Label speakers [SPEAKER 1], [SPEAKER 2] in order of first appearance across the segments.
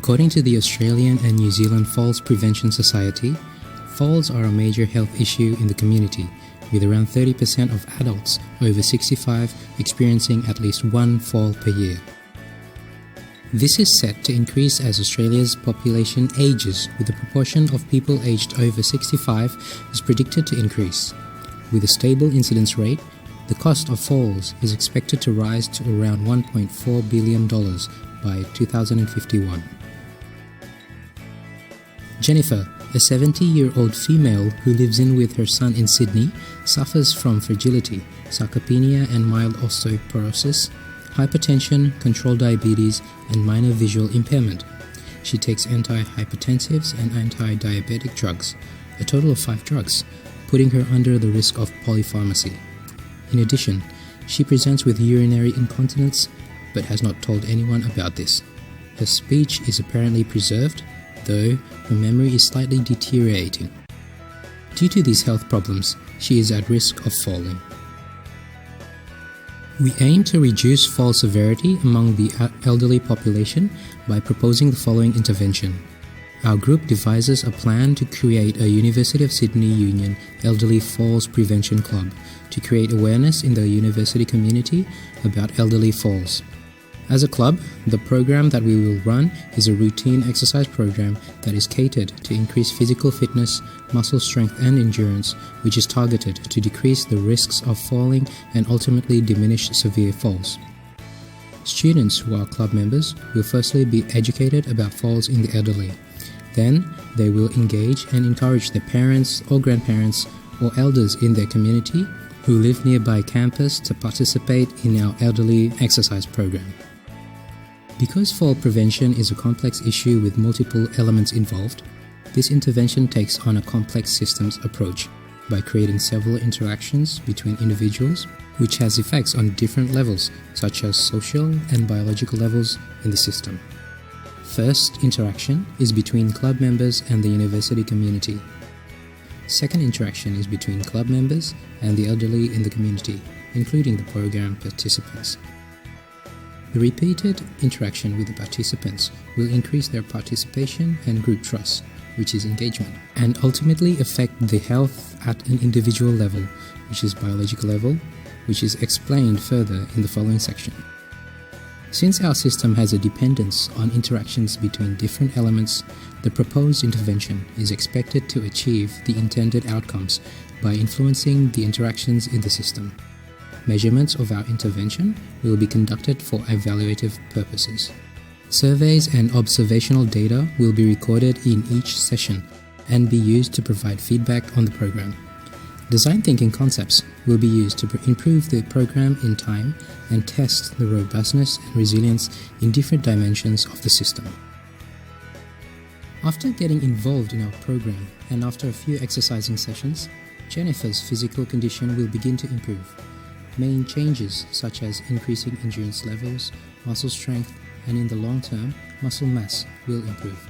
[SPEAKER 1] According to the Australian and New Zealand Falls Prevention Society, falls are a major health issue in the community, with around 30% of adults over 65 experiencing at least one fall per year. This is set to increase as Australia's population ages, with the proportion of people aged over 65 is predicted to increase. With a stable incidence rate, the cost of falls is expected to rise to around $1.4 billion by 2051. Jennifer, a 70-year-old female who lives with her son in Sydney, suffers from fragility, sarcopenia and mild osteoporosis, hypertension, controlled diabetes, and minor visual impairment. She takes antihypertensives and anti-diabetic drugs, a total of 5 drugs, putting her under the risk of polypharmacy. In addition, she presents with urinary incontinence, but has not told anyone about this. Her speech is apparently preserved, though her memory is slightly deteriorating. Due to these health problems, she is at risk of falling. We aim to reduce fall severity among the elderly population by proposing the following intervention. Our group devises a plan to create a University of Sydney Union Elderly Falls Prevention Club to create awareness in the university community about elderly falls. As a club, the program that we will run is a routine exercise program that is catered to increase physical fitness, muscle strength and endurance, which is targeted to decrease the risks of falling and ultimately diminish severe falls. Students who are club members will firstly be educated about falls in the elderly. Then, they will engage and encourage their parents or grandparents or elders in their community who live nearby campus to participate in our elderly exercise program. Because fall prevention is a complex issue with multiple elements involved, this intervention takes on a complex systems approach by creating several interactions between individuals, which has effects on different levels, such as social and biological levels in the system. First interaction is between club members and the university community. Second interaction is between club members and the elderly in the community, including the program participants. The repeated interaction with the participants will increase their participation and group trust, which is engagement, and ultimately affect the health at an individual level, which is biological level, which is explained further in the following section. Since our system has a dependence on interactions between different elements, the proposed intervention is expected to achieve the intended outcomes by influencing the interactions in the system. Measurements of our intervention will be conducted for evaluative purposes. Surveys and observational data will be recorded in each session and be used to provide feedback on the program. Design thinking concepts will be used to improve the program in time and test the robustness and resilience in different dimensions of the system. After getting involved in our program and after a few exercising sessions, Jennifer's physical condition will begin to improve. Main changes such as increasing endurance levels, muscle strength, and in the long term, muscle mass will improve.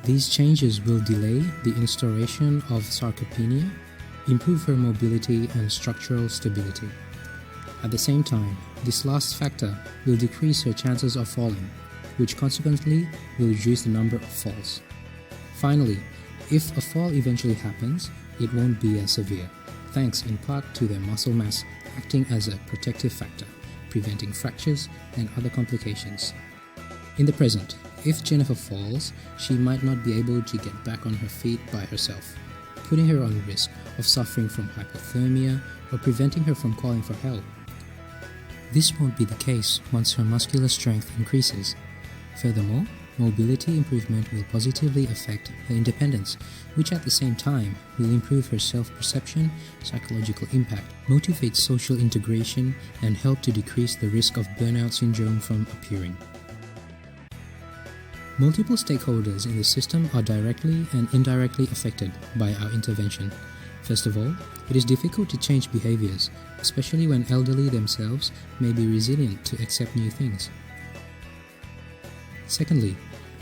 [SPEAKER 1] These changes will delay the instauration of sarcopenia, improve her mobility and structural stability. At the same time, this last factor will decrease her chances of falling, which consequently will reduce the number of falls. Finally, if a fall eventually happens, it won't be as severe, thanks in part to their muscle mass acting as a protective factor, preventing fractures and other complications. In the present, if Jennifer falls, she might not be able to get back on her feet by herself, putting her on risk of suffering from hypothermia or preventing her from calling for help. This won't be the case once her muscular strength increases. Furthermore, mobility improvement will positively affect her independence, which at the same time will improve her self-perception, psychological impact, motivate social integration, and help to decrease the risk of burnout syndrome from appearing. Multiple stakeholders in the system are directly and indirectly affected by our intervention. First of all, it is difficult to change behaviors, especially when elderly themselves may be resilient to accept new things. Secondly,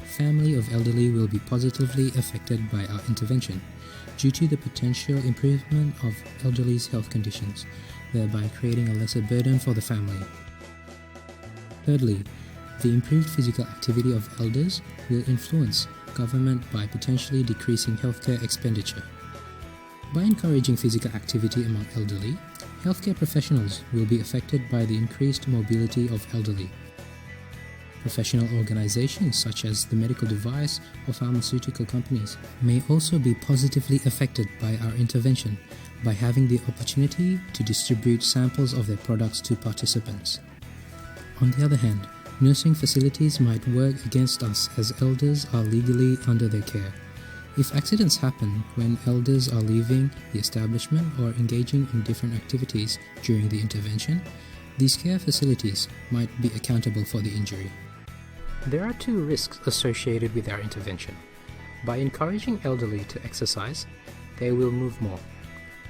[SPEAKER 1] family of elderly will be positively affected by our intervention due to the potential improvement of elderly's health conditions, thereby creating a lesser burden for the family. Thirdly, The improved physical activity of elders will influence government by potentially decreasing healthcare expenditure. By encouraging physical activity among elderly, healthcare professionals will be affected by the increased mobility of elderly. Professional organizations such as the medical device or pharmaceutical companies may also be positively affected by our intervention by having the opportunity to distribute samples of their products to participants. On the other hand, nursing facilities might work against us as elders are legally under their care. If accidents happen when elders are leaving the establishment or engaging in different activities during the intervention, these care facilities might be accountable for the injury. There are two risks associated with our intervention. By encouraging elderly to exercise, they will move more.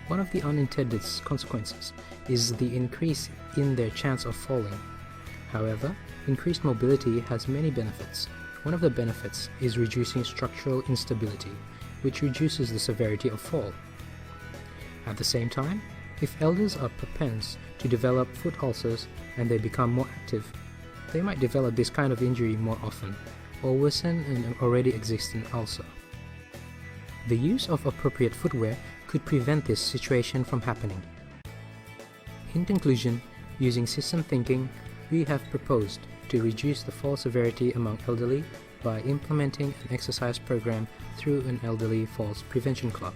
[SPEAKER 1] One of the unintended consequences is the increase in their chance of falling. However, increased mobility has many benefits. One of the benefits is reducing structural instability, which reduces the severity of fall. At the same time, if elders are propense to develop foot ulcers and they become more active, they might develop this kind of injury more often, or worsen an already existing ulcer. The use of appropriate footwear could prevent this situation from happening. In conclusion, using system thinking, we have proposed to reduce the fall severity among elderly by implementing an exercise program through an elderly falls prevention club.